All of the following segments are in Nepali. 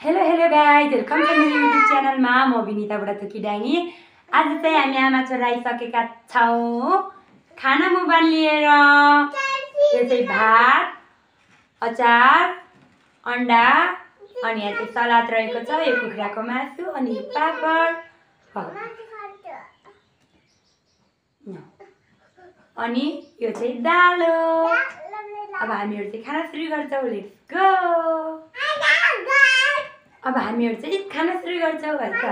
हेलो गाइज, वेलकम टु मेरो युट्युब च्यानलमा। म विनीताबाट थुकिडाइनी। आज चाहिँ हामी आमा छोरा आइसकेका छौँ खाना मुबान लिएर। यो चाहिँ भात, अचार, अन्डा अनि यहाँ चाहिँ सलाद रहेको छ। यो कुखुराको मासु अनि पापड अनि यो चाहिँ दाल हो। अब हामीहरु चाहिँ खाना सुरु गर्छौँ। Let's go. अब हामीहरु चाहिँ खाना सुरु गर्छौँ भन्छ।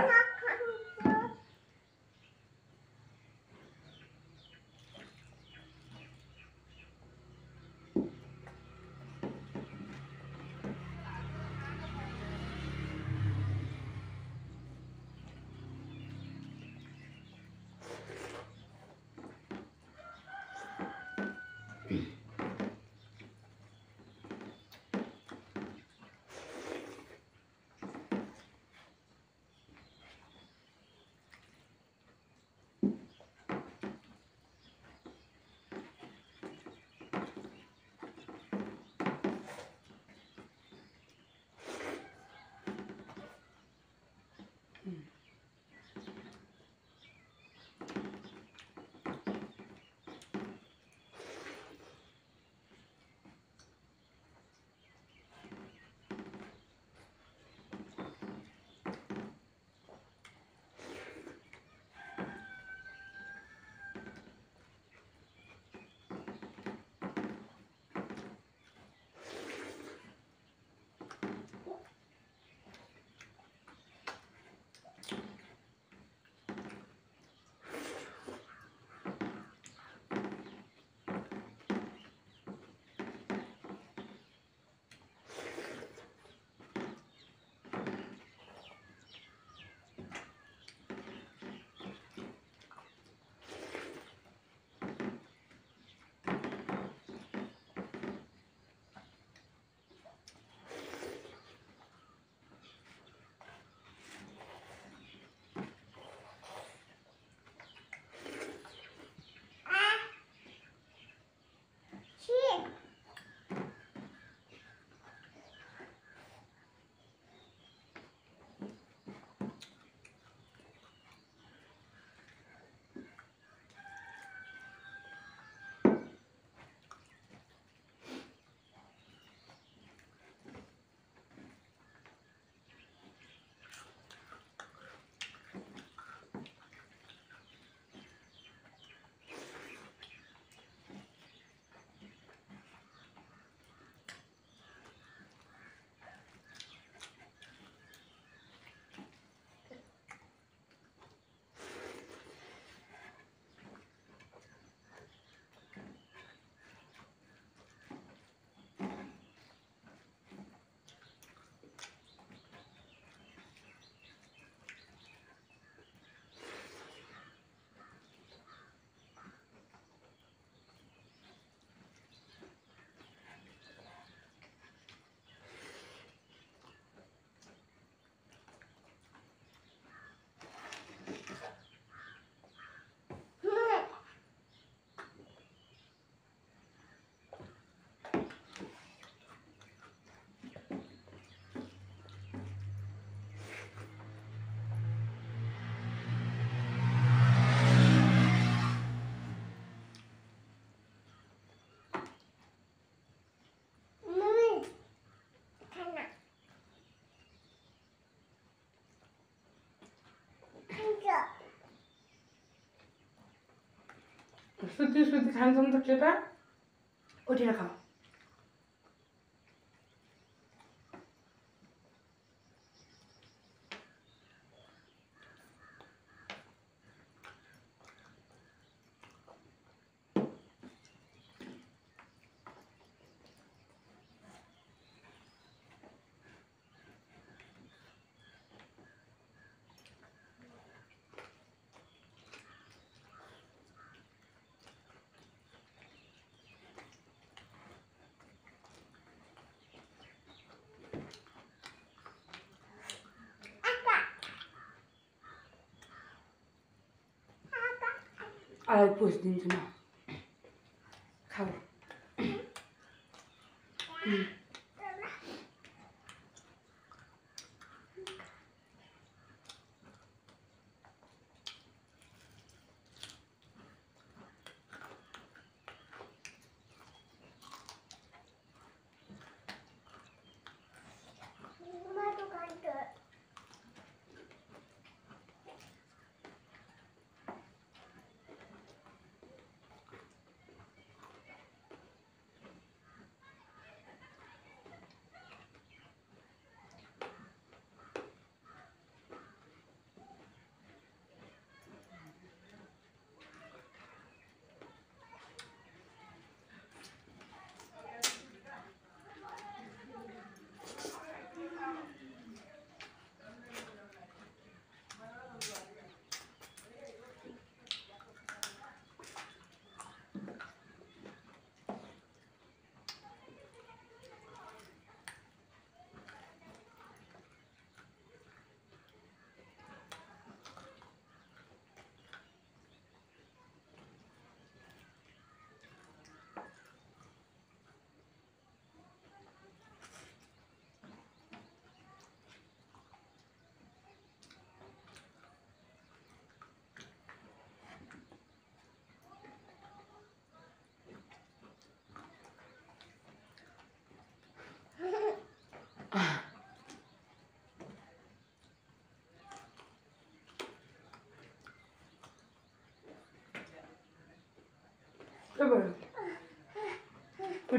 सुती खान्छौँ त केटा, उठेर खाऊ। आई पुछिदिन्छु म, खाऊ।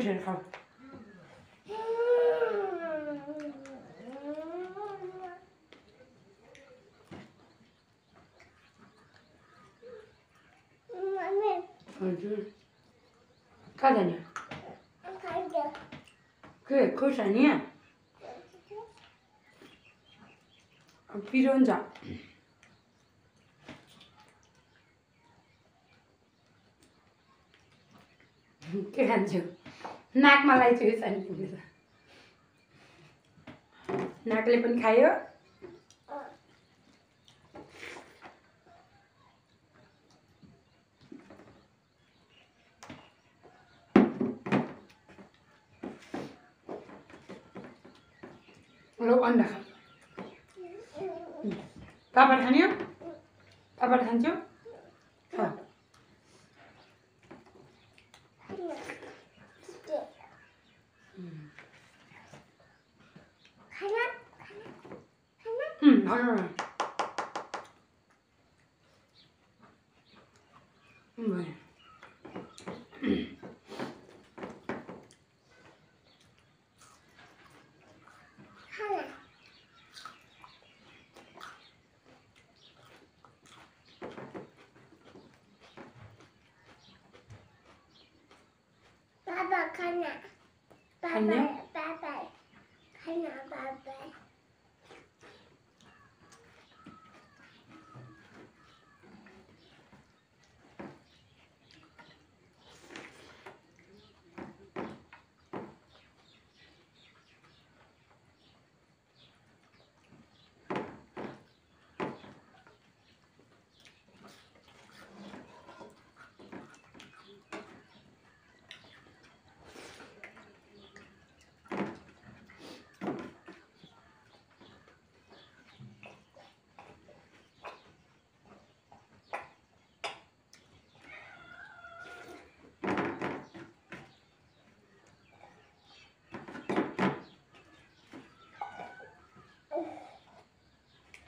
उठेर खाऊ हजुर कहाँ जाने के खोर्सानी पिरो हुन्छ के खान्छु नाकमा लगाइछु यो सानी पुगेछ नाकले पनि खायो ल अन्डा खा पापड खाने पापड खान्छु खा Papa, Khana. Khana? Papa. Khana, Papa.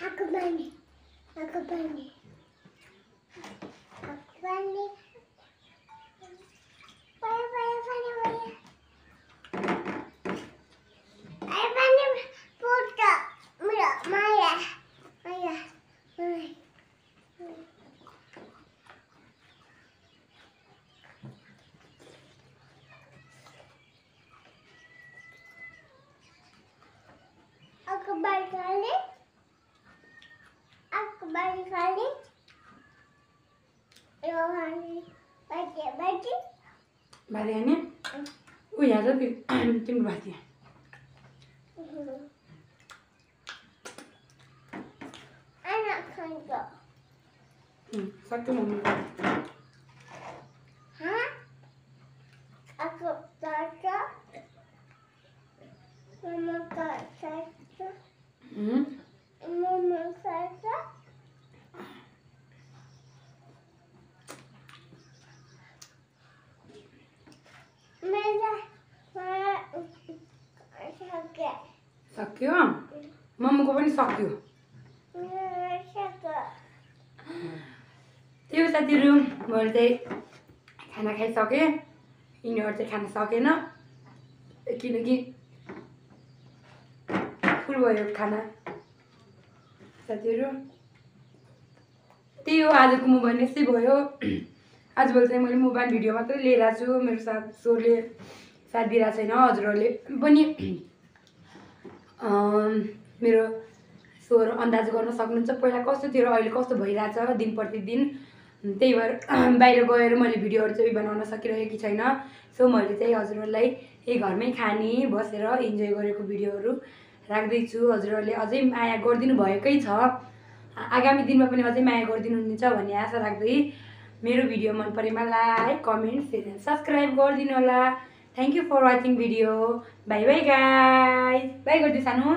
Aku bani. Aku bani. Aku bani. Bani, bani, bani, bani. Ay, bani, puta. Mira, Maya. Maya. Maya. Aku bani kali. Aku balik kali. Rohani baca. भात खाने ऊ यहाँ छ तिम्रो भात यहाँ Anak kanka. सक्यो mummy Hah? Aku baca. Mama baca. Mama baca. सक्यो मम्मीको पनि सक्यो त्यो साथीहरु मैले चाहिँ खाना खाइसके यिनीहरु चाहिँ खान सकेन किनकि फुल भयो खाना साथीहरु त्यही हो आजको मोबाइल यस्तै भयो आजभोलि चाहिँ मैले मोबाइल भिडियो मात्रै लिएर छु मेरो साथ सोरले साथ दिइरहेको छैन हजुरहरूले पनि मेरो स्वर अन्दाज गर्न सक्नुहुन्छ पहिला कस्तो थियो र अहिले कस्तो भइरहेछ दिन प्रतिदिन त्यही भएर बाहिर गएर मैले भिडियोहरु चाहिँ बनाउन सकिरहेकी छैन सो मैले चाहिँ हजुरहरूलाई यही घरमै खाने बसेर इन्जोय गरेको भिडियोहरु राख्दै छु हजुरहरूले अझै माया गरिदिनु भएकै छ आगामी दिनमा पनि अझै माया गरिदिनु हुनेछ भन्ने आशा राख्दै मेरो भिडियो मन परेमा like comment share and subscribe गरिदिनु होला thank you for watching video bye bye guys bye गर्दै सानो